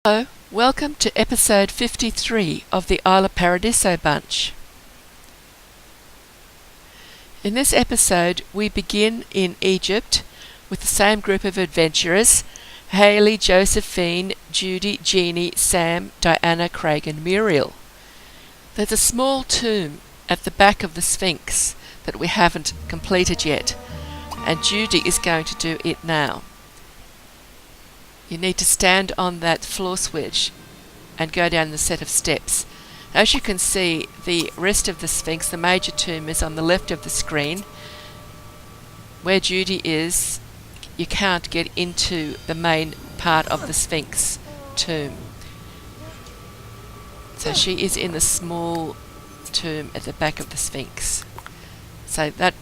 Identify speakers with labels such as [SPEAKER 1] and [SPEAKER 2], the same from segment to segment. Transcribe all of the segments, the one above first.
[SPEAKER 1] Hello, welcome to episode 53 of the Isla Paradiso bunch. In this episode, we begin in Egypt with the same group of adventurers: Hayley, Josephine, Judy, Jeannie, Sam, Dianna, Craig and Meryl. There's a small tomb at the back of the Sphinx that we haven't completed yet, and Judy is going to do it now. You need to stand on that floor switch and go down the set of steps. As you can see, the rest of the Sphinx, the major tomb, is on the left of the screen. Where Judy is, you can't get into the main part of the Sphinx tomb. So she is in the small tomb at the back of the Sphinx. So that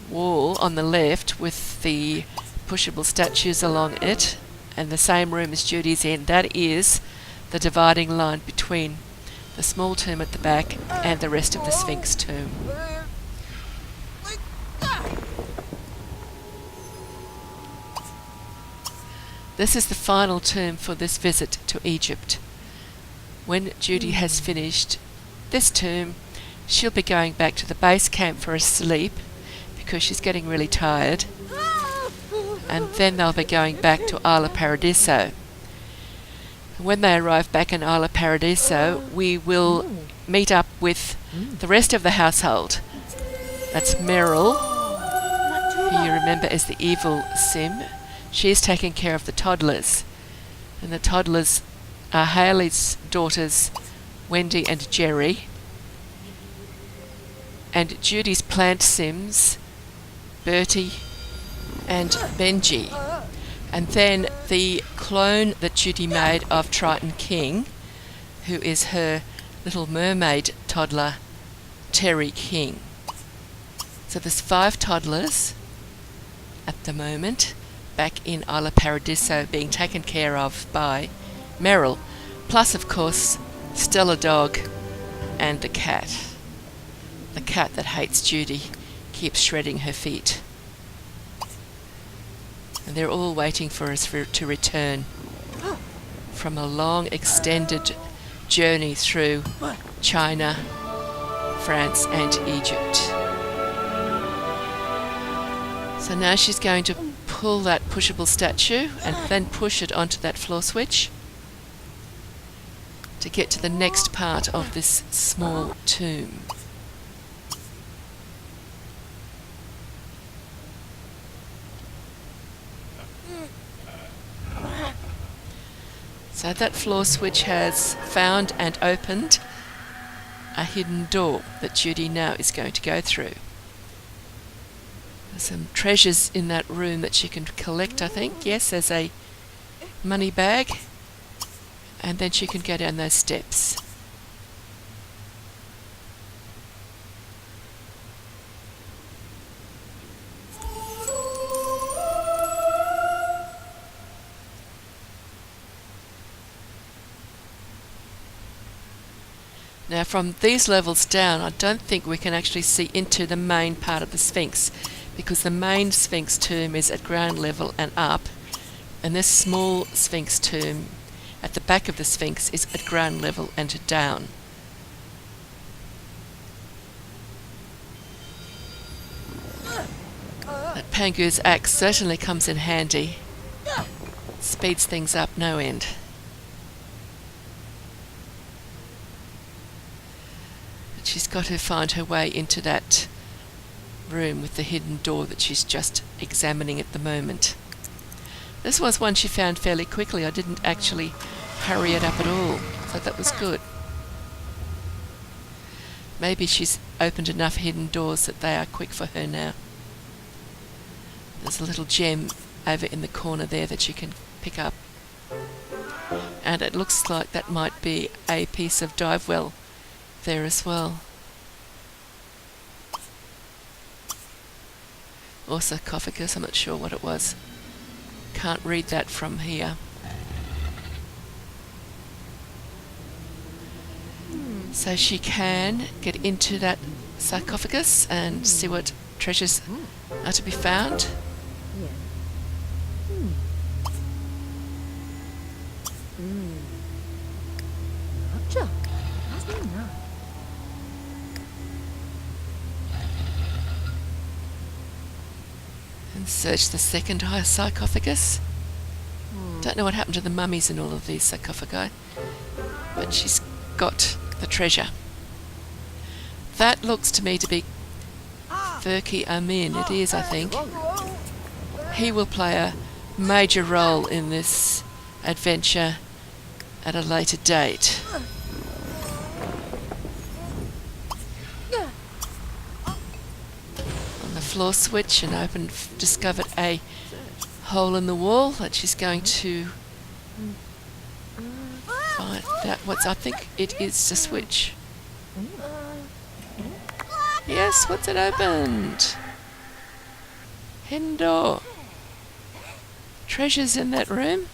[SPEAKER 1] wall on the left with the pushable statues along it, and the same room as Judy's in, that is the dividing line between the small tomb at the back and the rest of the Sphinx tomb. This is the final tomb for this visit to Egypt. When Judy has finished this tomb, she'll be going back to the base camp for a sleep because she's getting really tired, and then they'll be going back to Isla Paradiso. When they arrive back in Isla Paradiso, we will meet up with the rest of the household. That's Meryl, who you remember as the evil Sim. She's taking care of the toddlers, and the toddlers are Hayley's daughters, Wendy and Jerry, and Judy's plant Sims, Bertie and Benji. And then the clone that Judy made of Triton King, who is her little mermaid toddler, Terry King. So there's 5 toddlers at the moment back in Isla Paradiso being taken care of by Meryl, plus of course Stella dog and the cat that hates Judy, keeps shredding her feet. And they're all waiting for us to return from a long extended journey through China, France and Egypt. So now she's going to pull that pushable statue and then push it onto that floor switch to get to the next part of this small tomb. So that floor switch has found and opened a hidden door that Judy now is going to go through. There's some treasures in that room that she can collect, I think. Yes, there's a money bag, and then she can go down those steps. Now from these levels down, I don't think we can actually see into the main part of the Sphinx, because the main Sphinx tomb is at ground level and up, and this small Sphinx tomb at the back of the Sphinx is at ground level and down. That Pangu's axe certainly comes in handy. Speeds things up no end. She's got to find her way into that room with the hidden door that she's just examining at the moment. This was one she found fairly quickly. I didn't actually hurry it up at all, so that was good. Maybe she's opened enough hidden doors that they are quick for her now. There's a little gem over in the corner there that you can pick up, and it looks like that might be a piece of dive well there as well. Or sarcophagus, I'm not sure what it was. Can't read that from here. So she can get into that sarcophagus and see what treasures are to be found. And search the second sarcophagus. Don't know what happened to the mummies in all of these sarcophagi, but she's got the treasure. That looks to me to be Furky Amin. It is, I think. He will play a major role in this adventure at a later date. On the floor switch, and discovered a hole in the wall that she's going to find out what's. I think it is the switch. Yes, what's it opened? Hidden door. Treasures in that room.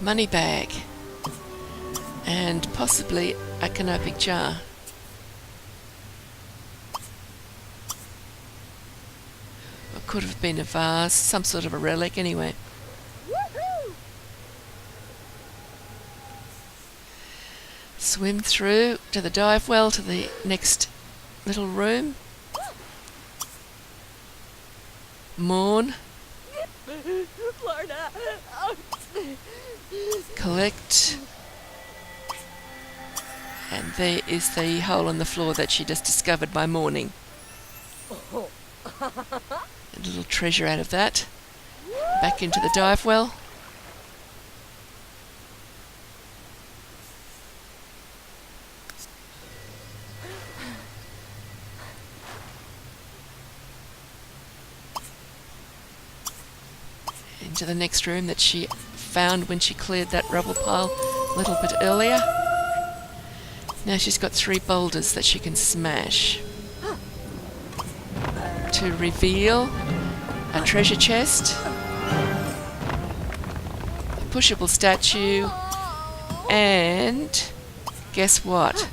[SPEAKER 1] Money bag. And possibly a canopic jar. It could have been a vase, some sort of a relic anyway. Swim through to the dive well to the next little room. Mourn. Collect. And there is the hole in the floor that she just discovered by mourning. A little treasure out of that. Back into the dive well. Into the next room that she found when she cleared that rubble pile a little bit earlier. Now she's got 3 boulders that she can smash to reveal a treasure chest, a pushable statue, and guess what?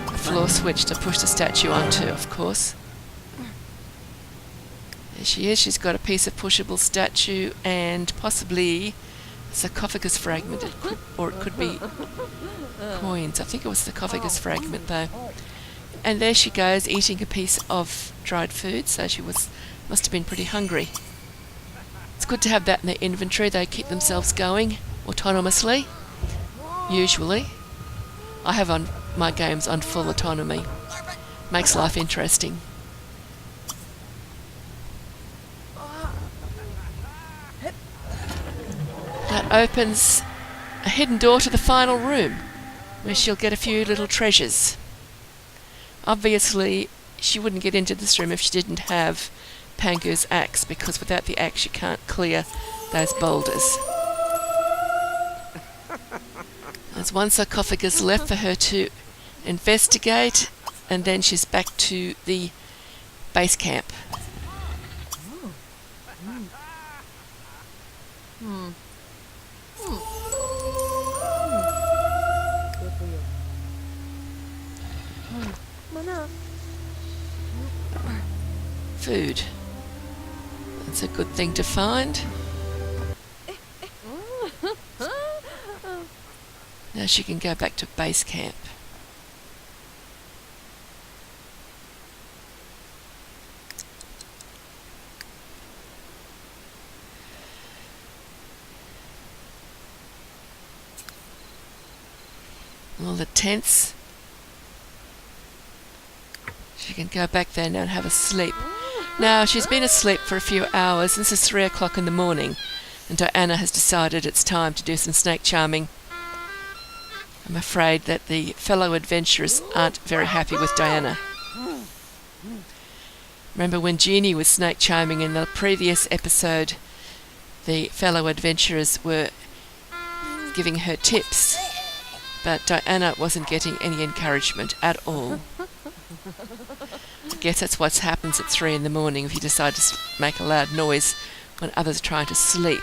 [SPEAKER 1] A floor switch to push the statue onto, of course. There she is. She's got a piece of pushable statue and possibly a sarcophagus fragment, or it could be coins. I think it was a sarcophagus fragment though. And there she goes, eating a piece of dried food, so she must have been pretty hungry. It's good to have that in their inventory. They keep themselves going autonomously, usually. I have on my games on full autonomy. Makes life interesting. That opens a hidden door to the final room, where she'll get a few little treasures. Obviously, she wouldn't get into this room if she didn't have Pangu's axe, because without the axe you can't clear those boulders. There's one sarcophagus left for her to investigate, and then she's back to the base camp. Food. That's a good thing to find. Now she can go back to base camp. All the tents. She can go back there now and have a sleep. Now, she's been asleep for a few hours. This is 3 o'clock in the morning, and Dianna has decided it's time to do some snake charming. I'm afraid that the fellow adventurers aren't very happy with Dianna. Remember when Judy was snake charming in the previous episode, the fellow adventurers were giving her tips, but Dianna wasn't getting any encouragement at all. I guess that's what happens at 3 in the morning if you decide to make a loud noise when others are trying to sleep.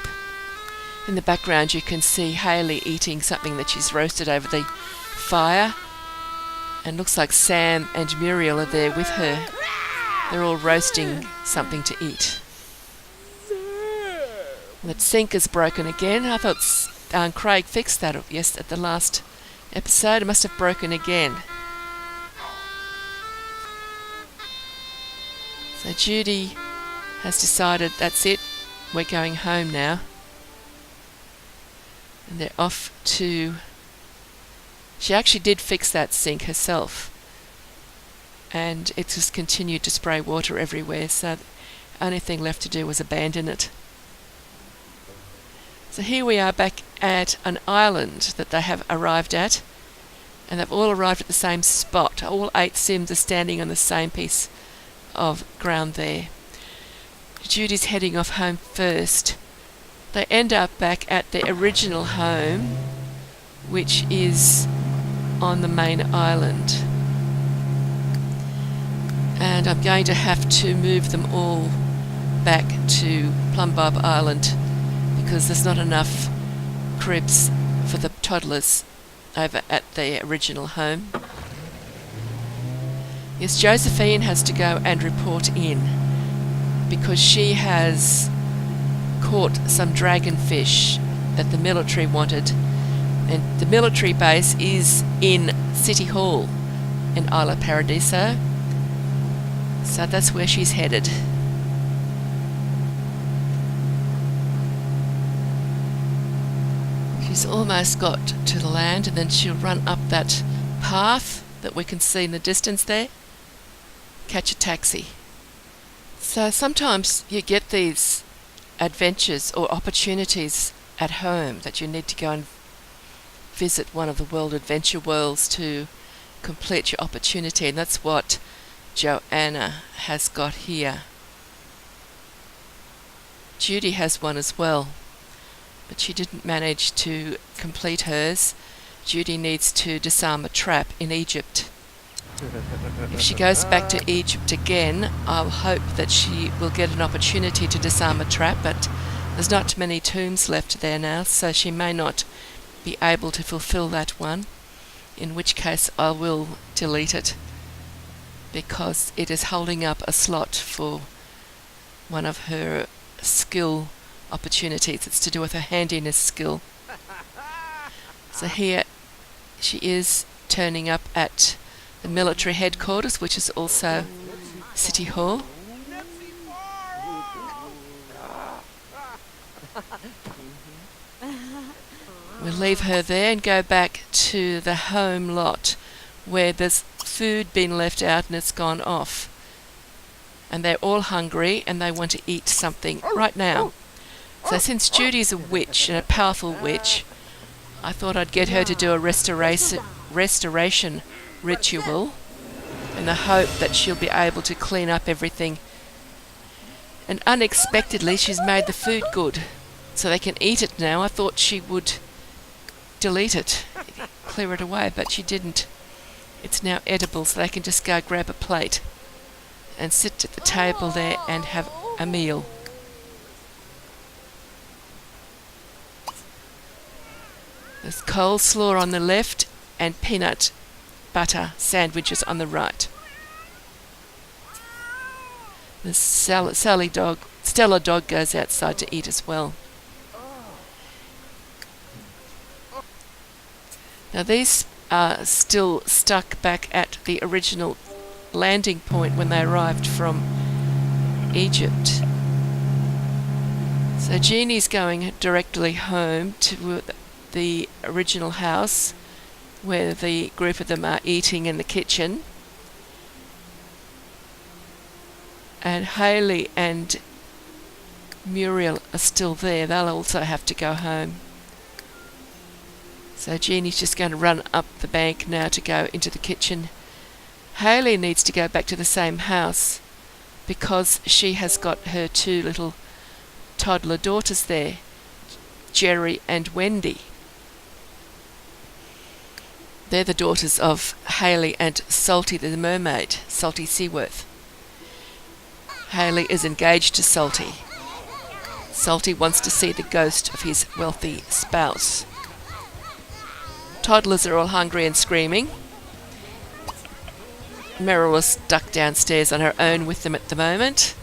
[SPEAKER 1] In the background you can see Hayley eating something that she's roasted over the fire, and looks like Sam and Meryl are there with her. They're all roasting something to eat. That sink is broken again. I thought Craig fixed that at the last episode. It must have broken again. So Judy has decided that's it. We're going home now. And they're off to... She actually did fix that sink herself. And it just continued to spray water everywhere, so the only thing left to do was abandon it. So here we are back at an island that they have arrived at, and they've all arrived at the same spot. All 8 Sims are standing on the same piece of ground there. Judy's heading off home first. They end up back at their original home, which is on the main island. And I'm going to have to move them all back to Plumbob Island because there's not enough cribs for the toddlers over at their original home. Yes, Josephine has to go and report in because she has caught some dragonfish that the military wanted, and the military base is in City Hall in Isla Paradiso. So that's where she's headed. She's almost got to the land, and then she'll run up that path that we can see in the distance there, catch a taxi. So sometimes you get these adventures or opportunities at home that you need to go and visit one of the World Adventure Worlds to complete your opportunity, and that's what Dianna has got here. Judy has one as well, but she didn't manage to complete hers. Judy needs to disarm a trap in Egypt. If she goes back to Egypt again, I'll hope that she will get an opportunity to disarm a trap, but there's not many tombs left there now, so she may not be able to fulfill that one, in which case I will delete it, because it is holding up a slot for one of her skill opportunities. It's to do with her handiness skill. So here she is turning up at the military headquarters, which is also City Hall. We'll leave her there and go back to the home lot where there's food been left out and it's gone off. And they're all hungry and they want to eat something right now. So since Judy's a witch and a powerful witch, I thought I'd get her to do a restoration ritual in the hope that she'll be able to clean up everything. And unexpectedly she's made the food good, so they can eat it now. I thought she would delete it, clear it away, but she didn't. It's now edible, so they can just go grab a plate and sit at the table there and have a meal. There's coleslaw on the left and peanut butter sandwiches on the right. The Stella dog goes outside to eat as well. Now these are still stuck back at the original landing point when they arrived from Egypt. So Jeannie's going directly home to the original house where the group of them are eating in the kitchen. And Hayley and Meryl are still there. They'll also have to go home. So Jeannie's just going to run up the bank now to go into the kitchen. Hayley needs to go back to the same house because she has got her 2 little toddler daughters there, Jerry and Wendy. They're the daughters of Hayley and Salty the mermaid, Salty Seaworth. Hayley is engaged to Salty. Salty wants to see the ghost of his wealthy spouse. Toddlers are all hungry and screaming. Meryl was stuck downstairs on her own with them at the moment.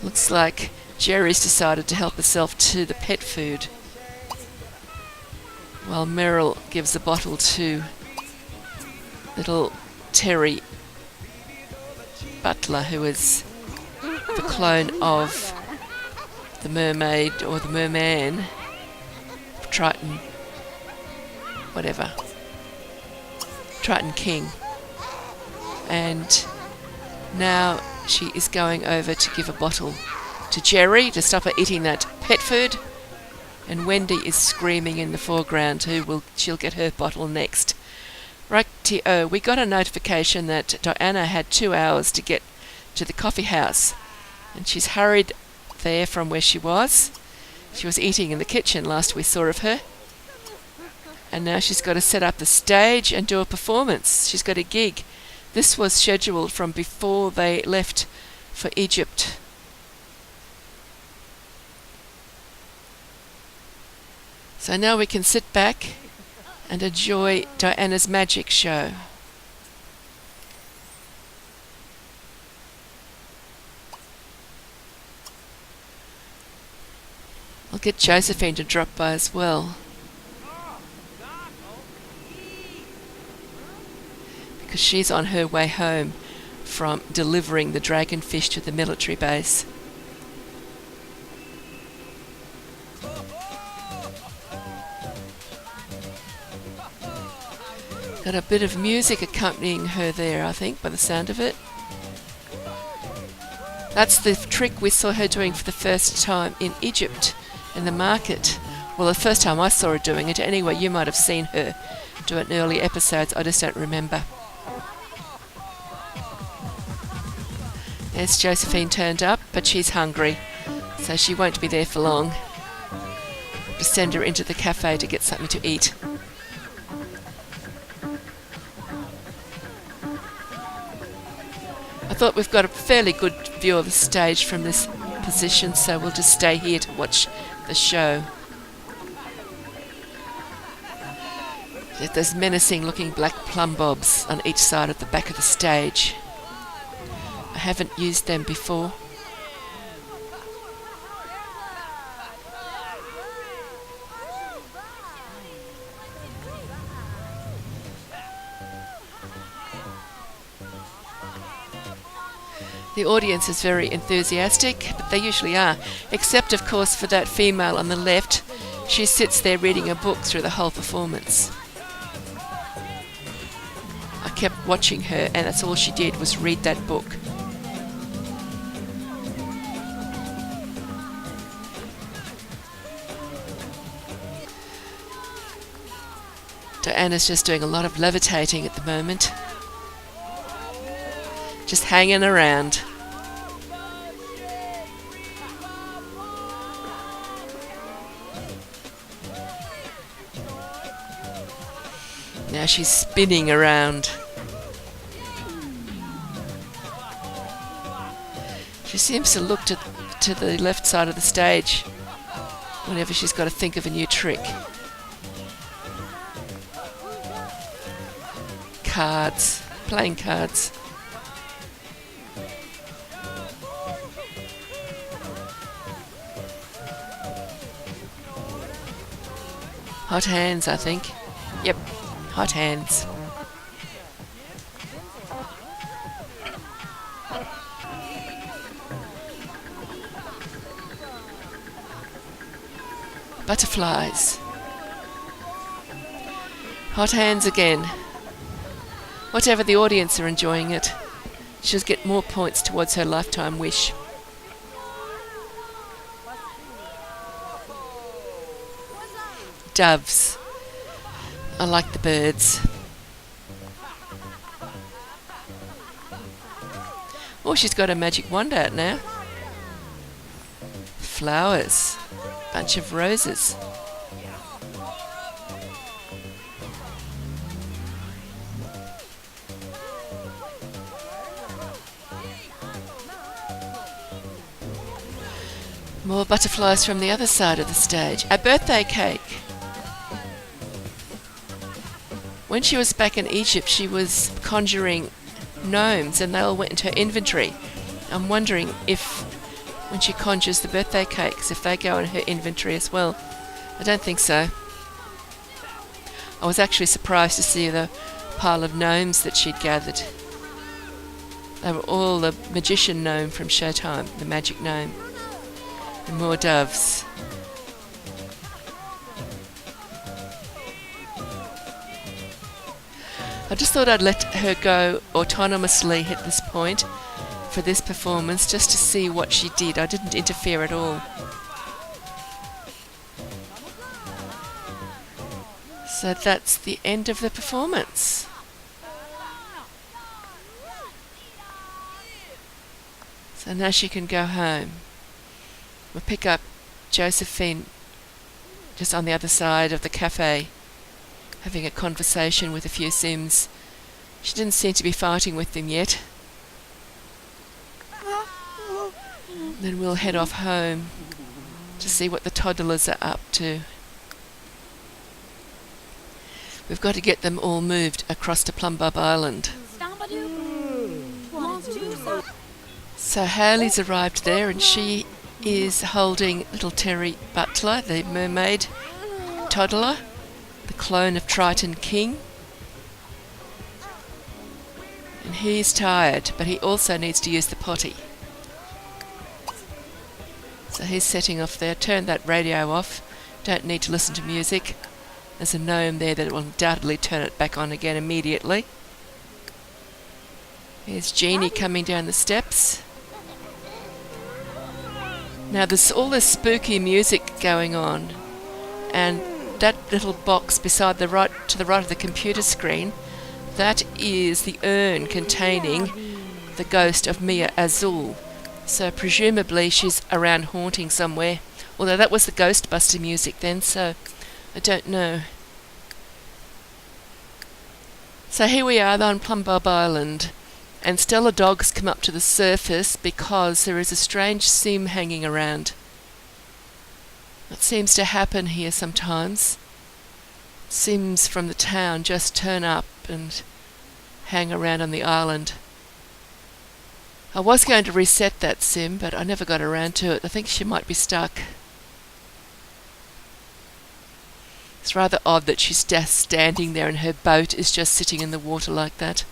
[SPEAKER 1] Looks like Jerry's decided to help herself to the pet food, while Meryl gives a bottle to little Terry Butler, who is the clone of the mermaid or the merman, Triton, whatever, Triton King. And now she is going over to give a bottle to Jerry to stop her eating that pet food. And Wendy is screaming in the foreground she'll get her bottle next. Righty-o, we got a notification that Dianna had 2 hours to get to the coffee house, and she's hurried there from where she was. She was eating in the kitchen last we saw of her, and now she's got to set up the stage and do a performance. She's got a gig. This was scheduled from before they left for Egypt. So now we can sit back and enjoy Dianna's magic show. I'll get Josephine to drop by as well, because she's on her way home from delivering the dragonfish to the military base. Got a bit of music accompanying her there, I think, by the sound of it. That's the trick we saw her doing for the first time in Egypt, in the market. Well, the first time I saw her doing it. Anyway, you might have seen her do it in early episodes. I just don't remember. There's Josephine turned up, but she's hungry, so she won't be there for long. Just send her into the cafe to get something to eat. I thought we've got a fairly good view of the stage from this position, so we'll just stay here to watch the show. There's menacing looking black plumbobs on each side of the back of the stage. I haven't used them before. The audience is very enthusiastic, but they usually are, except of course for that female on the left. She sits there reading a book through the whole performance. I kept watching her, and that's all she did, was read that book. Dianna's just doing a lot of levitating at the moment. Just hanging around. Now she's spinning around. She seems to look to the left side of the stage whenever she's got to think of a new trick. Cards. Playing cards. Hot hands, I think. Yep, hot hands. Butterflies. Hot hands again. Whatever, the audience are enjoying it. She'll get more points towards her lifetime wish. Doves. I like the birds. Oh, she's got a magic wand out now. Flowers. Bunch of roses. More butterflies from the other side of the stage. A birthday cake. When she was back in Egypt, she was conjuring gnomes, and they all went into her inventory. I'm wondering if, when she conjures the birthday cakes, if they go in her inventory as well. I don't think so. I was actually surprised to see the pile of gnomes that she'd gathered. They were all the magician gnome from Showtime, the magic gnome. And more doves. I just thought I'd let her go autonomously at this point for this performance, just to see what she did. I didn't interfere at all. So that's the end of the performance. So now she can go home. We'll pick up Josephine just on the other side of the cafe, having a conversation with a few Sims. She didn't seem to be fighting with them yet. Then we'll head off home to see what the toddlers are up to. We've got to get them all moved across to Plumbob Island. So Hayley's arrived there, and she is holding little Terry Butler, the mermaid toddler, the clone of Triton King. And he's tired, but he also needs to use the potty. So he's setting off there. Turn that radio off. Don't need to listen to music. There's a gnome there that will undoubtedly turn it back on again immediately. Here's Jeannie coming down the steps. Now there's all this spooky music going on, and that little box beside to the right of the computer screen, that is the urn containing the ghost of Mia Azul. So presumably she's around haunting somewhere. Although that was the Ghostbuster music then, so I don't know. So here we are on Plumbob Island, and Stella dogs come up to the surface because there is a strange sim hanging around. That seems to happen here sometimes. Sims from the town just turn up and hang around on the island. I was going to reset that sim, but I never got around to it. I think she might be stuck. It's rather odd that she's just standing there and her boat is just sitting in the water like that.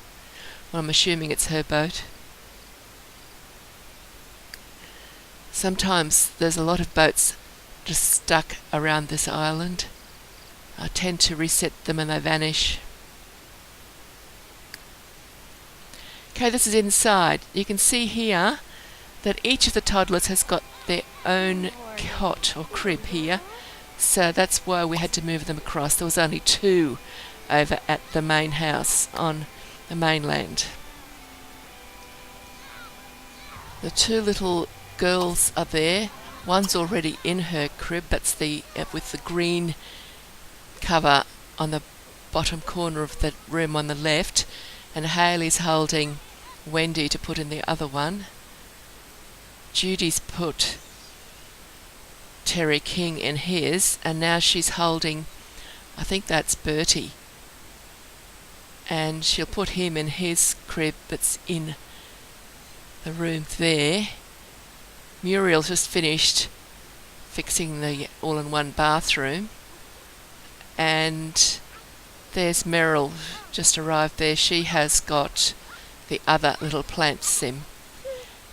[SPEAKER 1] Well, I'm assuming it's her boat. Sometimes there's a lot of boats just stuck around this island. I tend to reset them and they vanish. Okay, this is inside. You can see here that each of the toddlers has got their own cot or crib here. So that's why we had to move them across. There was only 2 over at the main house on the mainland. The 2 little girls are there. One's already in her crib. That's the with the green cover on the bottom corner of the room on the left. And Hayley's holding Wendy to put in the other one. Judy's put Terry King in his, and now she's holding, I think that's Bertie, and she'll put him in his crib that's in the room there. Muriel's just finished fixing the all-in-one bathroom, and there's Meryl just arrived there. She has got the other little plant sim.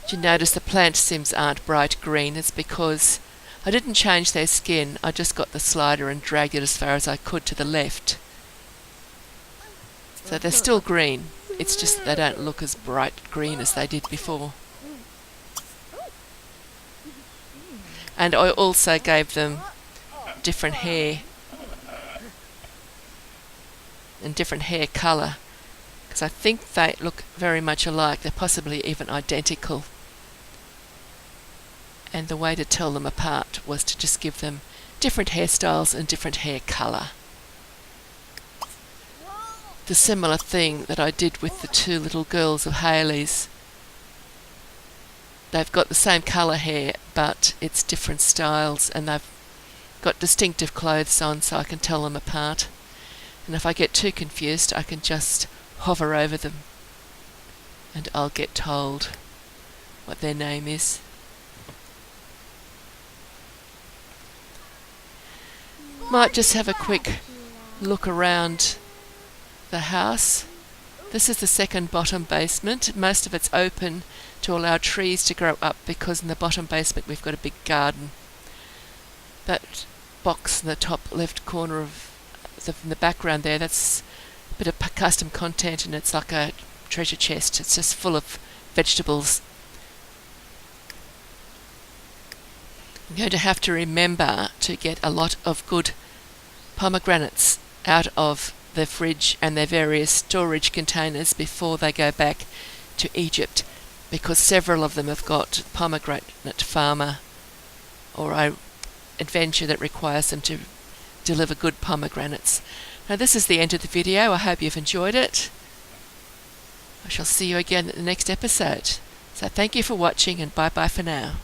[SPEAKER 1] Did you notice the plant sims aren't bright green? It's because I didn't change their skin. I just got the slider and dragged it as far as I could to the left. So they're still green. It's just that they don't look as bright green as they did before. And I also gave them different hair and different hair colour, because I think they look very much alike. They're possibly even identical. And the way to tell them apart was to just give them different hairstyles and different hair colour. The similar thing that I did with the 2 little girls of Hayley's. They've got the same colour hair, but it's different styles, and they've got distinctive clothes on, so I can tell them apart. And if I get too confused, I can just hover over them. and I'll get told what their name is. Might just have a quick look around the house. This is the second bottom basement. Most of it's open to allow trees to grow up because in the bottom basement we've got a big garden. That box in the top left corner of in the background there, that's a bit of custom content, and it's like a treasure chest. It's just full of vegetables. I'm going to have to remember to get a lot of good pomegranates out of the fridge and their various storage containers before they go back to Egypt, because several of them have got pomegranate farmer or a adventure that requires them to deliver good pomegranates. Now this is the end of the video. I hope you've enjoyed it. I shall see you again at the next episode. So thank you for watching, and bye bye for now.